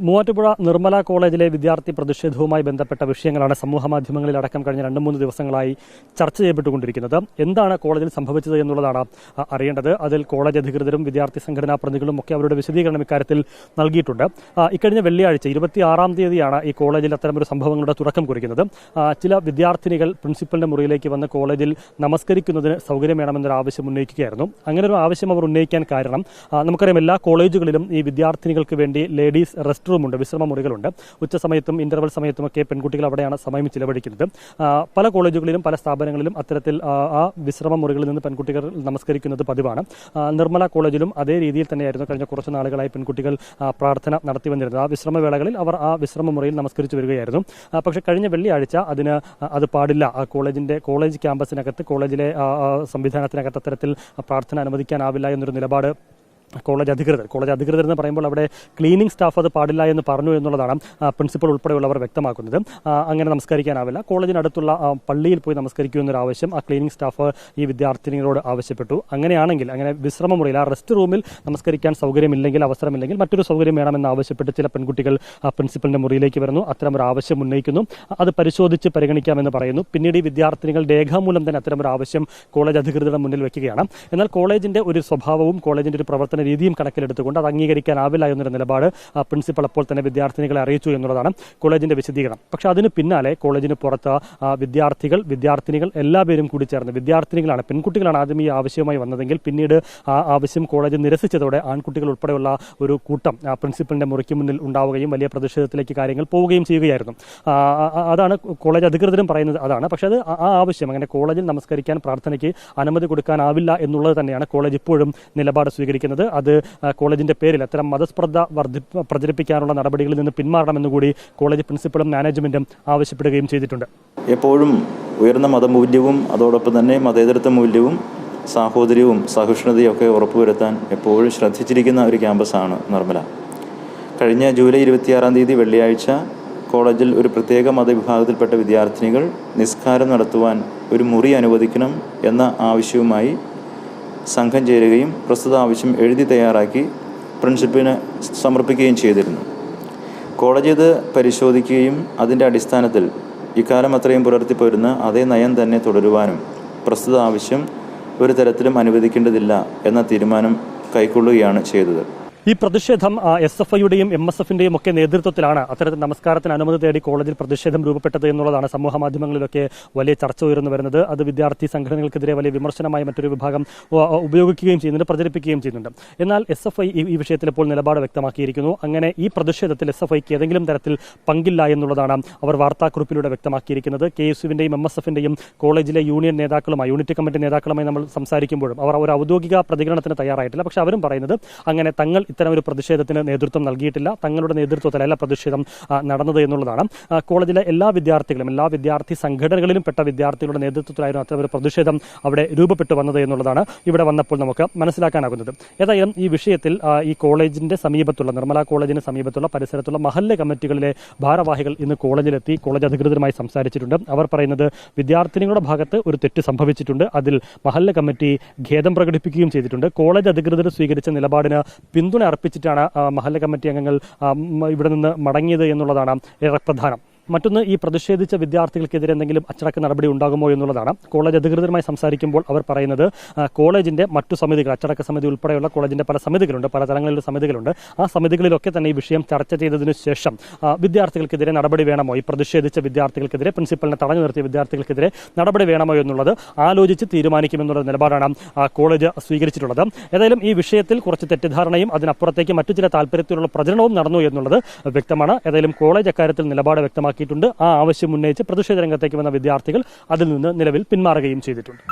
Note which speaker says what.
Speaker 1: മൂവാറ്റുപുഴ നിർമ്മല കോളേജിലെ വിദ്യാർത്ഥി പ്രതിഷേധവുമായി ബന്ധപ്പെട്ട വിഷയങ്ങളാണ് സമൂഹമാധ്യമങ്ങളിലടക്കം കഴിഞ്ഞ 2-3 ദിവസങ്ങളായി ചർച്ച ചെയ്യപ്പെട്ടുകൊണ്ടിരിക്കുന്നത്. എന്താണ് കോളേജിൽ സംഭവിച്ചത് എന്നുള്ളതാണ് അറിയേണ്ടത്. അതിൽ കോളേജ് അധികൃതരും വിദ്യാർത്ഥി സംഘടനാ പ്രതിനിധികളും ഒക്കെ അവരുടെ വിശദീകരണം ഇക്കാര്യത്തിൽ നൽകിയിട്ടുണ്ട്. ഇക്കഴിഞ്ഞ വെള്ളിയാഴ്ച 26-ാം തീയതിയാണ് ഈ കോളേജിൽ അത്തരമൊരു സംഭവങ്ങളുടെ തുടക്കം കുറിക്കുന്നത്. ചില വിദ്യാർത്ഥിനികൾ പ്രിൻസിപ്പലിന്റെ മുറിയിലേക്ക് വന്ന് കോളേജിൽ നമസ്കരിക്കുന്നതിന് സൗകര്യം വേണമെന്നൊരു ആവശ്യം ഉന്നയിക്കുകയായിരുന്നു. അങ്ങനെ ഒരു ആവശ്യം അവർ ഉന്നയിക്കാൻ കാരണം, നമുക്കറിയാം എല്ലാ കോളേജുകളിലും ഈ വിദ്യാർത്ഥിനികൾക്ക് വേണ്ടി ലേഡീസ് റെസ്റ്റ് റൂമുണ്ട്, വിശ്രമ മുറികളുണ്ട്. ഉച്ചസമയത്തും ഇന്റർവൽ സമയത്തുമൊക്കെ പെൺകുട്ടികൾ അവിടെയാണ് സമയം ചിലവഴിക്കുന്നത്. പല കോളേജുകളിലും പല സ്ഥാപനങ്ങളിലും അത്തരത്തിൽ ആ വിശ്രമ മുറികളിൽ നിന്ന് പെൺകുട്ടികൾ നമസ്കരിക്കുന്നത് പതിവാണ്. നിർമ്മല കോളേജിലും അതേ രീതിയിൽ തന്നെയായിരുന്നു കഴിഞ്ഞ കുറച്ച് നാളുകളായി പെൺകുട്ടികൾ പ്രാർത്ഥന നടത്തി വന്നിരുന്നത്. ആ വിശ്രമവേളകളിൽ അവർ ആ വിശ്രമ മുറിയിൽ നമസ്കരിച്ചു വരികയായിരുന്നു. പക്ഷേ കഴിഞ്ഞ വെള്ളിയാഴ്ച അത് പാടില്ല, കോളേജ് ക്യാമ്പസിനകത്ത് കോളേജിലെ സംവിധാനത്തിനകത്ത് അത്തരത്തിൽ പ്രാർത്ഥന അനുവദിക്കാനാവില്ല എന്നൊരു നിലപാട് കോളേജ് അധികൃതർ എന്ന് പറയുമ്പോൾ അവിടെ ക്ലീനിങ് സ്റ്റാഫ് അത് പാടില്ല എന്ന് പറഞ്ഞു എന്നുള്ളതാണ് പ്രിൻസിപ്പൽ ഉൾപ്പെടെയുള്ളവർ വ്യക്തമാക്കുന്നത്. അങ്ങനെ നമസ്കരിക്കാനാവില്ല, കോളേജിനടുത്തുള്ള പള്ളിയിൽ പോയി നമസ്കരിക്കൂ എന്നൊരു ആവശ്യം ആ ക്ലീനിങ് സ്റ്റാഫ് ഈ വിദ്യാർത്ഥിനികളോട് ആവശ്യപ്പെട്ടു. അങ്ങനെയാണെങ്കിൽ അങ്ങനെ വിശ്രമ മുറിയിൽ ആ റെസ്റ്റ് റൂമിൽ നമസ്കരിക്കാൻ സൗകര്യമില്ലെങ്കിൽ, അവസരമില്ലെങ്കിൽ മറ്റൊരു സൗകര്യം വേണമെന്ന് ആവശ്യപ്പെട്ട് ചില പെൺകുട്ടികൾ പ്രിൻസിപ്പലിന്റെ മുറിയിലേക്ക് വരുന്നു. അത്തരമൊരു ആവശ്യം ഉന്നയിക്കുന്നു. അത് പരിശോധിച്ച് പരിഗണിക്കാമെന്ന് പറയുന്നു. പിന്നീട് ഈ വിദ്യാർത്ഥിനികൾ രേഖാമൂലം തന്നെ അത്തരമൊരു ആവശ്യം കോളേജ് അധികൃതരുടെ മുന്നിൽ വെക്കുകയാണ്. എന്നാൽ കോളേജിന്റെ ഒരു സ്വഭാവവും കോളേജിന്റെ ഒരു പ്രവർത്തന രീതിയും കണക്കിലെടുത്തുകൊണ്ട് അത് അംഗീകരിക്കാനാവില്ല എന്നൊരു നിലപാട് പ്രിൻസിപ്പൽ അപ്പോൾ തന്നെ വിദ്യാർത്ഥിനികളെ അറിയിച്ചു എന്നുള്ളതാണ് കോളേജിന്റെ വിശദീകരണം. പക്ഷെ അതിന് പിന്നാലെ കോളേജിന് പുറത്ത് വിദ്യാർത്ഥിനികൾ എല്ലാവരും കൂടി ചേർന്ന്, വിദ്യാർത്ഥിനികളാണ്, പെൺകുട്ടികളാണ് ആദ്യം ഈ ആവശ്യവുമായി വന്നതെങ്കിൽ പിന്നീട് ആ ആവശ്യം കോളേജ് നിരസിച്ചതോടെ ആൺകുട്ടികൾ ഉൾപ്പെടെയുള്ള ഒരു കൂട്ടം പ്രിൻസിപ്പലിന്റെ മുറിക്ക് മുന്നിൽ ഉണ്ടാവുകയും വലിയ പ്രതിഷേധത്തിലേക്ക് കാര്യങ്ങൾ പോവുകയും ചെയ്യുകയായിരുന്നു. അതാണ് കോളേജ് അധികൃതരും പറയുന്നത്. അതാണ്. പക്ഷെ അത് ആ ആവശ്യം, അങ്ങനെ കോളേജിൽ നമസ്കരിക്കാൻ പ്രാർത്ഥനയ്ക്ക് അനുമതി കൊടുക്കാനാവില്ല എന്നുള്ളത് തന്നെയാണ് കോളേജ് ഇപ്പോഴും നിലപാട് സ്വീകരിക്കുന്നത്. അത് കോളേജിന്റെ പേരിൽ അത്തരം മതസ്പർദ്ധ പ്രചരിപ്പിക്കാനുള്ള നടപടികളിൽ നിന്ന് പിന്മാറണമെന്നുകൂടി കോളേജ് പ്രിൻസിപ്പലും മാനേജ്മെന്റും ആവശ്യപ്പെടുകയും ചെയ്തിട്ടുണ്ട്.
Speaker 2: എപ്പോഴും ഉയർന്ന മതമൂല്യവും അതോടൊപ്പം തന്നെ മതേതരത്വ മൂല്യവും സാഹോദര്യവും സഹിഷ്ണുതയും ഒക്കെ ഉറപ്പുവരുത്താൻ എപ്പോഴും ശ്രദ്ധിച്ചിരിക്കുന്ന ഒരു ക്യാമ്പസാണ് നിർമ്മല. കഴിഞ്ഞ ജൂലൈ 26-ാം തീയതി വെള്ളിയാഴ്ച കോളേജിൽ ഒരു പ്രത്യേക മതവിഭാഗത്തിൽപ്പെട്ട വിദ്യാർത്ഥിനികൾ നിസ്കാരം നടത്തുവാൻ ഒരു മുറി അനുവദിക്കണം എന്ന ആവശ്യവുമായി സംഘം ചേരുകയും പ്രസ്തുത ആവശ്യം എഴുതി തയ്യാറാക്കി പ്രിൻസിപ്പലിന് സമർപ്പിക്കുകയും ചെയ്തിരുന്നു. കോളേജ് ഇത് പരിശോധിക്കുകയും അതിൻ്റെ അടിസ്ഥാനത്തിൽ ഇക്കാലം അത്രയും പുലർത്തിപ്പോരുന്ന അതേ നയം തന്നെ തുടരുവാനും പ്രസ്തുത ആവശ്യം ഒരു തരത്തിലും അനുവദിക്കേണ്ടതില്ല എന്ന തീരുമാനം കൈക്കൊള്ളുകയാണ് ചെയ്തത്.
Speaker 1: ഈ പ്രതിഷേധം SFIയുടെയും MSFന്റെയും ഒക്കെ നേതൃത്വത്തിലാണ് അത്തരത്തിൽ നമസ്കാരത്തിന് അനുമതി തേടി കോളേജിൽ പ്രതിഷേധം രൂപപ്പെട്ടത് എന്നുള്ളതാണ് സമൂഹ മാധ്യമങ്ങളിലൊക്കെ വലിയ ചർച്ച ഉയർന്നു വരുന്നത്. അത് വിദ്യാർത്ഥി സംഘടനകൾക്കെതിരെ വലിയ വിമർശനമായി മറ്റൊരു വിഭാഗം ഉപയോഗിക്കുകയും ചെയ്യുന്നുണ്ട്, പ്രചരിപ്പിക്കുകയും ചെയ്യുന്നുണ്ട്. എന്നാൽ SFI ഈ വിഷയത്തിൽ ഇപ്പോൾ നിലപാട് വ്യക്തമാക്കിയിരിക്കുന്നു. അങ്ങനെ ഈ പ്രതിഷേധത്തിൽ SFIക്ക് ഏതെങ്കിലും തരത്തിൽ പങ്കില്ല എന്നുള്ളതാണ് അവർ വാർത്താക്കുറിപ്പിലൂടെ വ്യക്തമാക്കിയിരിക്കുന്നത്. KSUവിന്റെയും MSFന്റെയും കോളേജിലെ യൂണിറ്റ് കമ്മിറ്റി നേതാക്കളുമായി നമ്മൾ സംസാരിക്കുമ്പോഴും അവർ ഒരു ഔദ്യോഗിക പ്രതികരണത്തിന് തയ്യാറായിട്ടില്ല. പക്ഷെ അവരും പറയുന്നത് അങ്ങനെ തങ്ങൾ ഇത്തരം ഒരു പ്രതിഷേധത്തിന് നേതൃത്വം നൽകിയിട്ടില്ല, തങ്ങളുടെ നേതൃത്വത്തിലല്ല പ്രതിഷേധം നടന്നത് എന്നുള്ളതാണ്. കോളേജിലെ എല്ലാ വിദ്യാർത്ഥി സംഘടനകളിലും പെട്ട വിദ്യാർത്ഥികളുടെ നേതൃത്വത്തിലായിരുന്നു അത്തരം ഒരു പ്രതിഷേധം അവിടെ രൂപപ്പെട്ടു വന്നത് എന്നുള്ളതാണ് ഇവിടെ വന്നപ്പോൾ നമുക്ക് മനസ്സിലാക്കാനാകുന്നത്. ഏതായാലും ഈ വിഷയത്തിൽ ഈ കോളേജിന്റെ സമീപത്തുള്ള, നിർമ്മല കോളേജിന് സമീപത്തുള്ള പരിസരത്തുള്ള മഹല്ല് കമ്മിറ്റികളിലെ ഭാരവാഹികൾ ഇന്ന് കോളേജിലെത്തി കോളേജ് അധികൃതരുമായി സംസാരിച്ചിട്ടുണ്ട്. അവർ പറയുന്നത് വിദ്യാർത്ഥിനികളുടെ ഭാഗത്ത് ഒരു തെറ്റ് സംഭവിച്ചിട്ടുണ്ട്, അതിൽ മഹല്ല് കമ്മിറ്റി ഖേദം പ്രകടിപ്പിക്കുകയും ചെയ്തിട്ടുണ്ട്. കോളേജ് അധികൃതർ സ്വീകരിച്ച നിലപാടിന് പിന്തുണ അർപ്പിച്ചിട്ടാണ് മഹല്ല് കമ്മിറ്റി അംഗങ്ങൾ ഇവിടെ നിന്ന് മടങ്ങിയത് എന്നുള്ളതാണ് ഏറെ പ്രധാനം. മറ്റൊന്ന്, ഈ പ്രതിഷേധിച്ച വിദ്യാർത്ഥികൾക്കെതിരെ എന്തെങ്കിലും അച്ചടക്ക നടപടി ഉണ്ടാകുമോ എന്നുള്ളതാണ്. കോളേജ് അധികൃതരുമായി സംസാരിക്കുമ്പോൾ അവർ പറയുന്നത് കോളേജിന്റെ മറ്റു സമിതികൾ, അച്ചടക്ക സമിതി ഉൾപ്പെടെയുള്ള കോളേജിന്റെ പല സമിതികളുണ്ട്, പല തലങ്ങളിലുള്ള സമിതികളുണ്ട്. ആ സമിതികളിലൊക്കെ തന്നെ ഈ വിഷയം ചർച്ച ചെയ്തതിനു ശേഷം വിദ്യാർത്ഥികൾക്കെതിരെ നടപടി വേണമോ, ഈ പ്രതിഷേധിച്ച വിദ്യാർത്ഥികൾക്കെതിരെ, പ്രിൻസിപ്പലിനെ തടഞ്ഞു നിർത്തിയ വിദ്യാർത്ഥികൾക്കെതിരെ നടപടി വേണമോ എന്നുള്ളത് ആലോചിച്ച് തീരുമാനിക്കുമെന്നുള്ള നിലപാടാണ് കോളേജ് സ്വീകരിച്ചിട്ടുള്ളത്. ഏതായാലും ഈ വിഷയത്തിൽ കുറച്ച് തെറ്റിദ്ധാരണയും അതിനപ്പുറത്തേക്ക് മറ്റു ചില താല്പര്യത്തിലുള്ള പ്രചരണവും നടന്നു എന്നുള്ളത് വ്യക്തമാണ്. ഏതായാലും കോളേജ് അക്കാര്യത്തിൽ നിലപാട് വ്യക്തമാക്കി ആ ആവശ്യം ഉന്നയിച്ച് പ്രതിഷേധ രംഗത്തേക്ക് വന്ന വിദ്യാർത്ഥികൾ അതിൽ നിന്ന് നിലവിൽ പിന്മാറുകയും ചെയ്തിട്ടുണ്ട്.